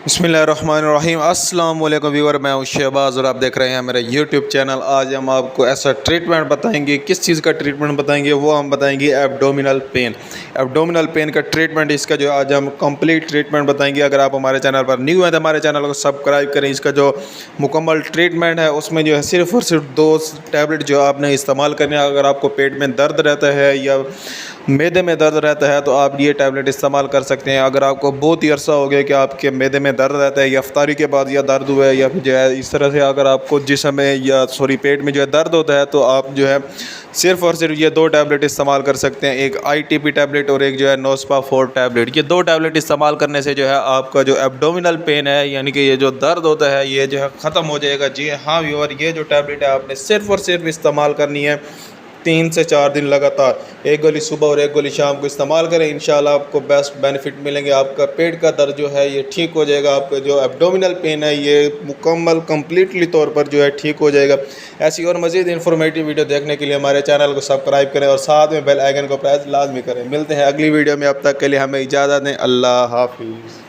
बिस्मिल्लाहिर्रहमानिर्रहीम। अस्सलाम वालेकुम व्यूअर, मैं हूं शहबाज और आप देख रहे हैं मेरा यूट्यूब चैनल। आज हम आपको ऐसा ट्रीटमेंट बताएंगे। किस चीज़ का ट्रीटमेंट बताएंगे वो हम बताएंगे एब्डोमिनल पेन। एब्डोमिनल पेन का ट्रीटमेंट, इसका जो आज हम कंप्लीट ट्रीटमेंट बताएंगे। अगर आप हमारे चैनल पर न्यू हैं तो हमारे चैनल को सब्सक्राइब करें। इसका जो मुकम्मल ट्रीटमेंट है उसमें जो है सिर्फ़ और सिर्फ 2 टैबलेट जो आपने इस्तेमाल करने हैं। अगर आपको पेट में दर्द रहता है या मैदे में दर्द रहता है तो आप ये टैबलेट इस्तेमाल कर सकते हैं। अगर आपको बहुत ही अरसा हो गया कि आपके मैदे में दर्द रहता है या इफ्तारी के बाद या दर्द हुआ है या फिर जो है इस तरह से अगर आपको जिस्म में या पेट में जो है दर्द होता है तो आप जो है सिर्फ़ और सिर्फ ये 2 टैबलेट इस्तेमाल कर सकते हैं। एक ITP टैबलेट और एक जो है नोस्पा 4 टैबलेट। ये 2 टैबलेट इस्तेमाल करने से जो है आपका जो एब्डोमिनल पेन है यानी कि ये जो दर्द होता है ये जो है ख़त्म हो जाएगा। जी हाँ व्यूअर, ये जो टैबलेट है आपने सिर्फ़ और सिर्फ इस्तेमाल करनी है 3 से 4 दिन लगातार। एक गोली सुबह और एक गोली शाम को इस्तेमाल करें। इंशाल्लाह आपको बेस्ट बेनिफिट मिलेंगे। आपका पेट का दर्द जो है ये ठीक हो जाएगा। आपका जो एब्डोमिनल पेन है ये मुकम्मल कम्प्लीटली तौर पर जो है ठीक हो जाएगा। ऐसी और मज़ीद इन्फॉर्मेटिव वीडियो देखने के लिए हमारे चैनल को सब्सक्राइब करें और साथ में बेल आइकन को प्रेस लाजमी करें। मिलते हैं अगली वीडियो में, अब तक के लिए हमें इजाज़त दें। अल्लाह हाफिज़।